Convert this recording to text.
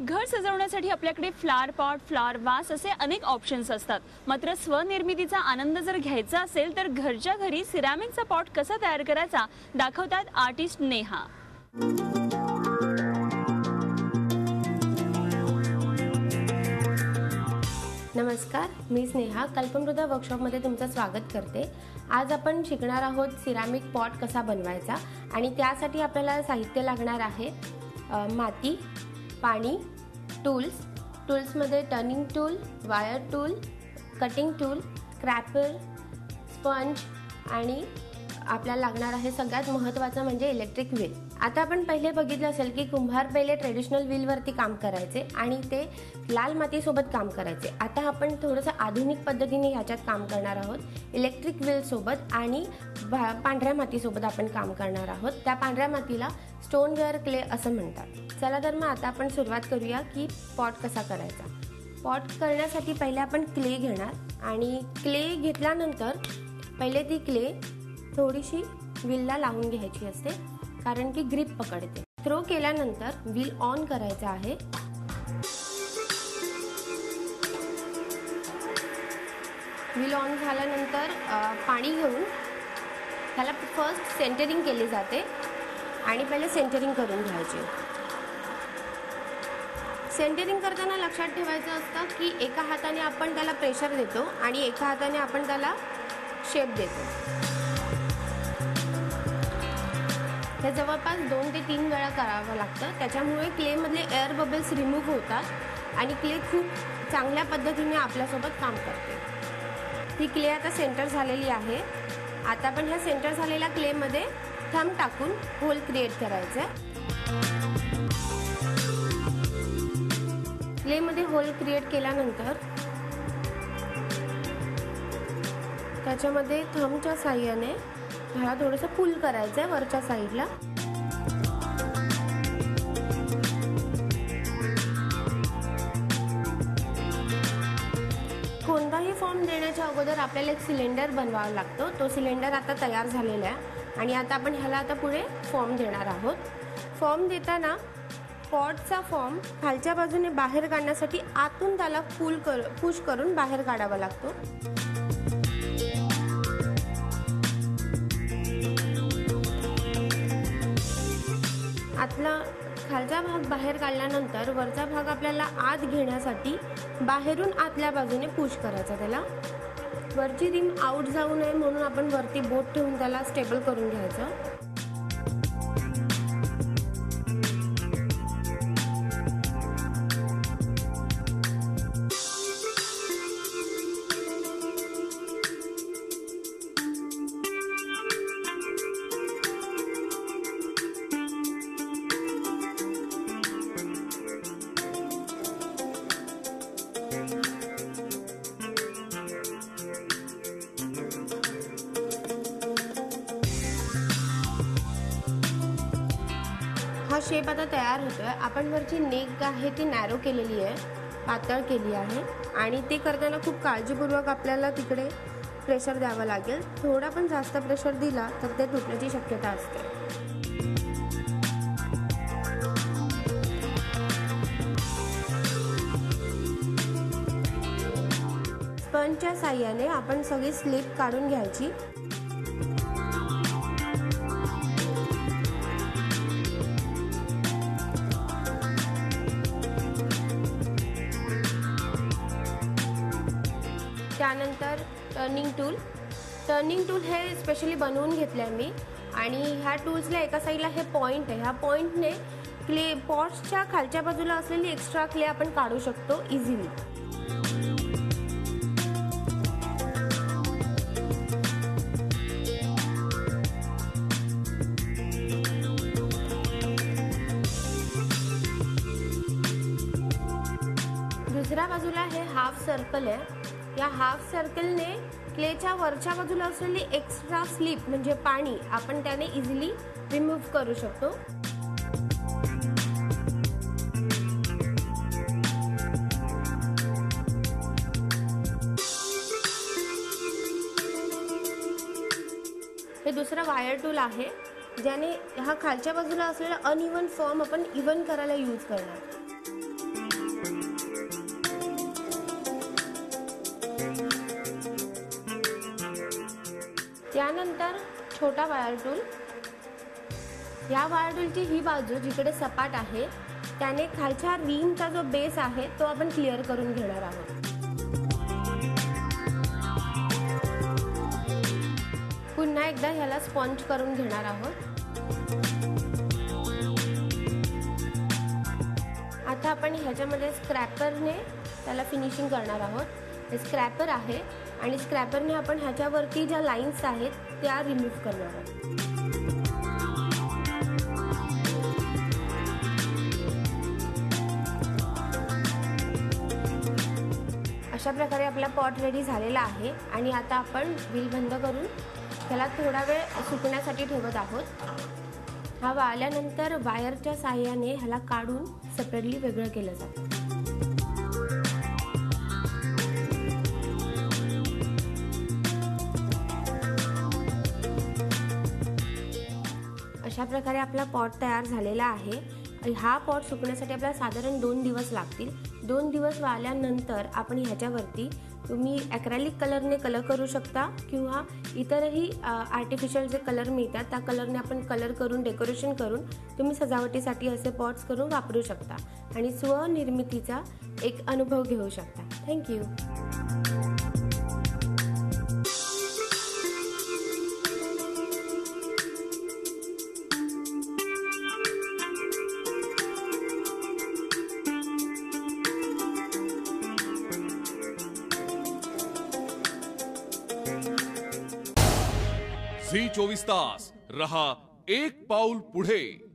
घर सजवण्यासाठी आपल्याकडे फ्लावर पॉट, फ्लावर वास असे अनेक ऑप्शन्स असतात। मात्र स्वनिर्मितीचा आनंद जर घ्यायचा असेल तर घरच्या घरी सिरॅमिकचा पॉट कसा तयार करायचा दाखवतात आर्टिस्ट नेहा। नमस्कार, मी स्नेहा कल्पमृदा वर्कशॉपमध्ये तुमचं स्वागत करते। आज आपण शिकणार आहोत सिरॅमिक पॉट कसा बनवायचा आणि त्यासाठी आपल्याला साहित्य लागणार आहे माती, पाणी, टूल्समध्ये turning tool, wire tool, cutting tool, scraper, sponge आणि आपल्याला लागणार आहे सगळ्यात महत्त्वाचं म्हणजे इलेक्ट्रिक व्हील। आता आपण पहिले बघितलं असेल की कुंभार पहिले ट्रेडिशनल व्हीलवरती काम करायचे आणि ते लाल मातीसोबत काम करायचे। आता आपण थोडंसं आधुनिक पद्धतीने ह्याच्यात काम करणार आहोत। इलेक्ट्रिक व्हील सोबत आणि पांढऱ्या मातीसोबत आपण काम करणार आहोत। त्या पांढऱ्या मातीला स्टोनवेअर क्ले असं म्हणतात। चला तर मग आता आपण सुरुवात करूया की पॉट कसा करायचा। पॉट करण्यासाठी पहिले आपण क्ले घेणार आणि क्ले घेतल्यानंतर पहिले ती क्ले थोडीशी व्हीलला लावून घ्यायची असते कारण की ग्रिप पकडते। थ्रो केल्यानंतर व्हील ऑन करायचा आहे। व्हील ऑन झाल्यानंतर पाणी घेऊन त्याला फर्स्ट सेंटरिंग केली जाते आणि पहिले सेंटरिंग करून घ्यायचे। सेंटरिंग करताना लक्षात ठेवायचं असतं की एका हाताने आपण त्याला प्रेशर देतो आणि एका हाताने आपण त्याला शेप देतो। हे जवळपास 2 ते 3 वेळा करावं लागतं। त्याच्यामुळे क्लेमधले एअर बबल्स रिमूव्ह होतात आणि क्ले खूप चांगल्या पद्धतीने आपल्यासोबत काम करते। ही क्ले आता सेंटर झालेली आहे। आता आपण ह्या सेंटर झालेल्या क्लेमध्ये थंब टाकून होल क्रिएट करायचं। क्लेमध्ये होल क्रिएट केल्यानंतर त्याच्यामध्ये थंबच्या साहाय्याने ह्याला थोडंसं पुल करायचं आहे वरच्या साईडला। कोणताही फॉर्म देण्याच्या अगोदर आपल्याला एक सिलेंडर बनवावा लागतो। तो सिलेंडर आता तयार झालेला आहे आणि आता आपण ह्याला आता पुढे फॉर्म देणार आहोत। फॉर्म देताना पॉटचा फॉर्म खालच्या बाजूने बाहेर काढण्यासाठी आतून त्याला पुश करून बाहेर काढावा लागतो। आतला खालचा भाग बाहेर काढल्यानंतर वरचा भाग आपल्याला आत घेण्यासाठी बाहेरून आतल्या बाजूने पुश करायचा। त्याला वरची रिम आउट जाऊ नये म्हणून आपण वरती बोट ठेवून त्याला स्टेबल करून घ्यायचं। हा शेप आता तयार होतोय। आपण वरची नेक आहे ती नॅरो केलेली आहे, पातळ केली आहे आणि ते करताना खूप काळजीपूर्वक आपल्याला तिकडे प्रेशर द्यावं लागेल। थोडा पण जास्त प्रेशर दिला तर ते तुटण्याची शक्यता असते। स्पंजच्या साहाय्याने आपण सगळी स्लिप काढून घ्यायची। त्यानंतर टर्निंग टूल हे स्पेशली बनवून घेतलं आहे मी आणि ह्या टूल्सला एका साईडला हे पॉईंट आहे। ह्या पॉईंटने क्ले पॉट्सच्या खालच्या बाजूला असलेली एक्स्ट्रा क्ले आपण काढू शकतो इझिली। दुसऱ्या बाजूला हे हाफ सर्कल आहे। या हाफ सर्कलने क्लेच्या वरच्या बाजूला असलेली एक्स्ट्रा स्लिप म्हणजे पाणी आपण त्याने इझिली रिमूव्ह करू शकतो। हे दुसरा वायर टूल आहे ज्याने हा खालच्या बाजूला असलेला अनइवन फॉर्म आपण इवन करायला यूज करणार। त्यानंतर छोटा वायर टूल. या वायर टूलची ही बाजू जिकडे सपाट आहे त्याने खालच्या रिमचा जो बेस आहे तो आपण क्लिअर करून घेणार आहोत. पुन्हा एकदा ह्याला स्पॉन्ज करून घेणार आहोत. आता आपण ह्याच्यामध्ये स्क्रॅपरने त्याला फिनिशिंग करणार आहोत. हे स्क्रॅपर आहे आणि स्क्रॅपरने आपण ह्याच्यावरती ज्या लाईन्स आहेत त्या रिमूव्ह करणार आहोत. अशा प्रकारे आपला पॉट रेडी झालेला आहे आणि आता आपण व्हील बंद करून त्याला थोडा वेळ सुकण्यासाठी ठेवत आहोत. हा वाळल्यानंतर वायरच्या साहाय्याने ह्याला काढून सेपरेटली वेगळं केलं जातं. अशा प्रकारे आपला पॉट तयार झालेला आहे. हा पॉट सुकण्यासाठी आपल्याला साधारण 2 दिवस लागतील. 2 दिवस वाळल्यानंतर आपण ह्याच्यावरती तुम्ही ॲक्रेलिक कलरने कलर करू शकता किंवा इतरही आर्टिफिशियल जे कलर मिळतात त्या कलरने आपण कलर करून डेकोरेशन करून तुम्ही सजावटीसाठी असे पॉट्स करून वापरू शकता आणि स्वनिर्मितीचा एक अनुभव घेऊ शकता. थँक्यू. झी 24 तास रहा एक पाऊल पुढे.